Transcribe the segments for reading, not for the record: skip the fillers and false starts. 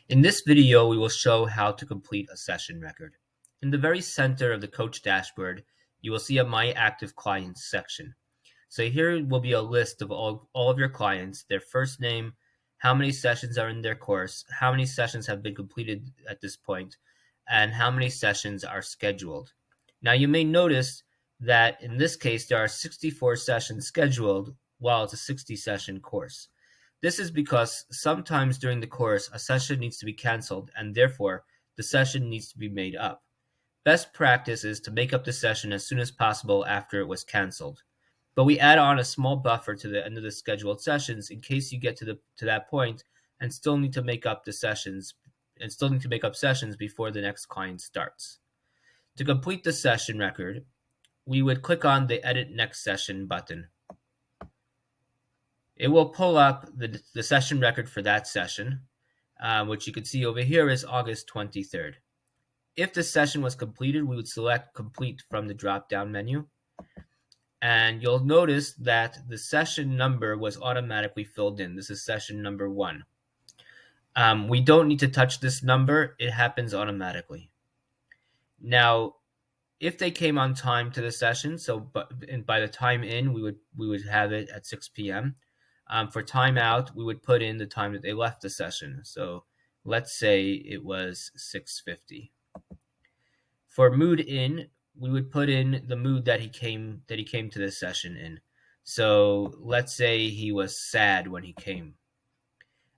In this video, we will show how to complete a session record. In the very center of the coach dashboard, you will see a My Active Clients section. So here will be a list of all of your clients, their first name, how many sessions are in their course, how many sessions have been completed at this point, and how many sessions are scheduled. Now you may notice that in this case, there are 64 sessions scheduled while it's a 60 session course. This is because sometimes during the course, a session needs to be canceled and therefore the session needs to be made up. Best practice is to make up the session as soon as possible after it was canceled. But we add on a small buffer to the end of the scheduled sessions in case you get to that point and still need to make up sessions before the next client starts. To complete the session record, we would click on the Edit Next Session button. It will pull up the session record for that session, which you can see over here is August 23rd. If the session was completed, we would select Complete from the drop-down menu. And you'll notice that the session number was automatically filled in. This is session number 1. We don't need to touch this number. It happens automatically. Now, if they came on time to the session, so by the time in, we would have it at 6 p.m. For time out, we would put in the time that they left the session. So let's say it was 6:50. For mood in, we would put in the mood that he came to this session in. So let's say he was sad when he came.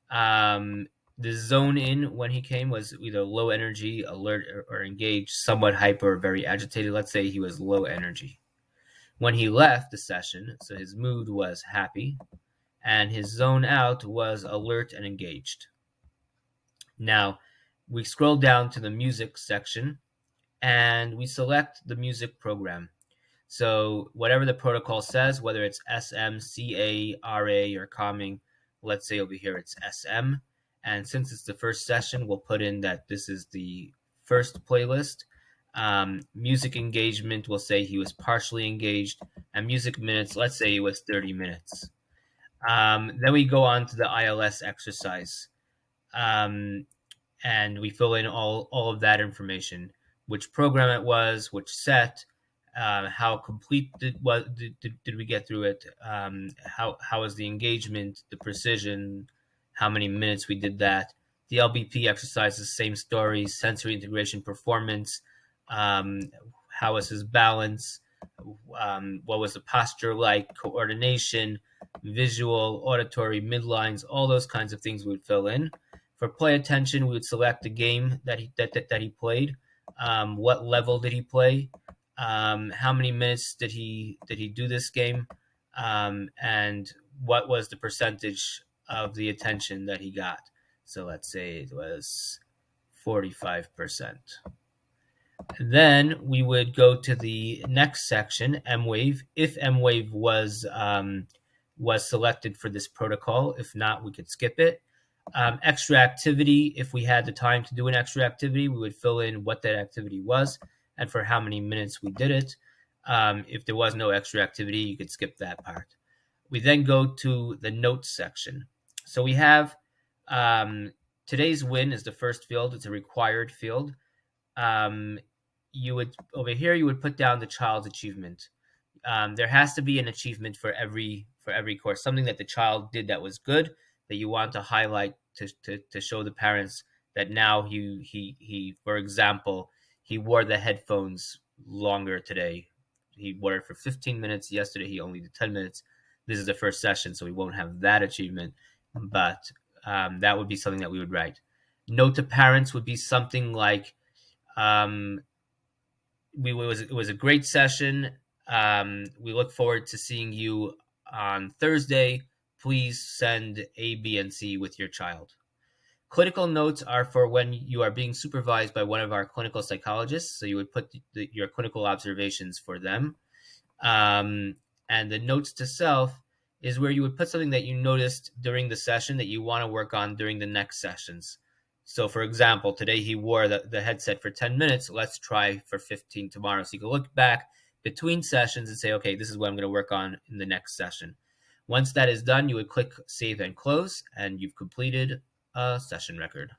The zone in when he came was either low energy, alert, or engaged, somewhat hyper, or very agitated. Let's say he was low energy. When he left the session, so his mood was happy, and his zone out was alert and engaged. Now, we scroll down to the music section, and we select the music program. So whatever the protocol says, whether it's SM, CA, RA, or calming, let's say over here it's SM. And since it's the first session, we'll put in that this is the first playlist. Music engagement, we'll say he was partially engaged. And music minutes, let's say it was 30 minutes. Then we go on to the ILS exercise. And we fill in all of that information, which program it was, which set, how complete did we get through it, how was the engagement, the precision, how many minutes we did that. The LBP exercises, same story, sensory integration performance, how was his balance, what was the posture like, coordination, visual, auditory, midlines, all those kinds of things we would fill in. For play attention, we would select the game that he played, what level did he play, how many minutes did he do this game, and what was the percentage of the attention that he got. So let's say it was 45%. Then we would go to the next section, M-Wave, if M-Wave was selected for this protocol. If not, we could skip it. Extra activity, if we had the time to do an extra activity, we would fill in what that activity was and for how many minutes we did it. If there was no extra activity, you could skip that part. We then go to the notes section. So we have today's win is the first field. It's a required field. You would over here you would put down the child's achievement. There has to be an achievement for every course, something that the child did that was good, that you want to highlight to show the parents that now he for example, he wore the headphones longer today. He wore it for 15 minutes. Yesterday he only did 10 minutes. This is the first session, so we won't have that achievement, but that would be something that we would write. Note to parents would be something like, it was a great session. We look forward to seeing you on Thursday. Please send A, B, and C with your child. Clinical notes are for when you are being supervised by one of our clinical psychologists. So you would put your clinical observations for them. And the notes to self is where you would put something that you noticed during the session that you want to work on during the next sessions. So for example, today he wore the headset for 10 minutes. Let's try for 15 tomorrow. So you can look back between sessions and say, okay, this is what I'm going to work on in the next session. Once that is done, you would click Save and Close, and you've completed a session record.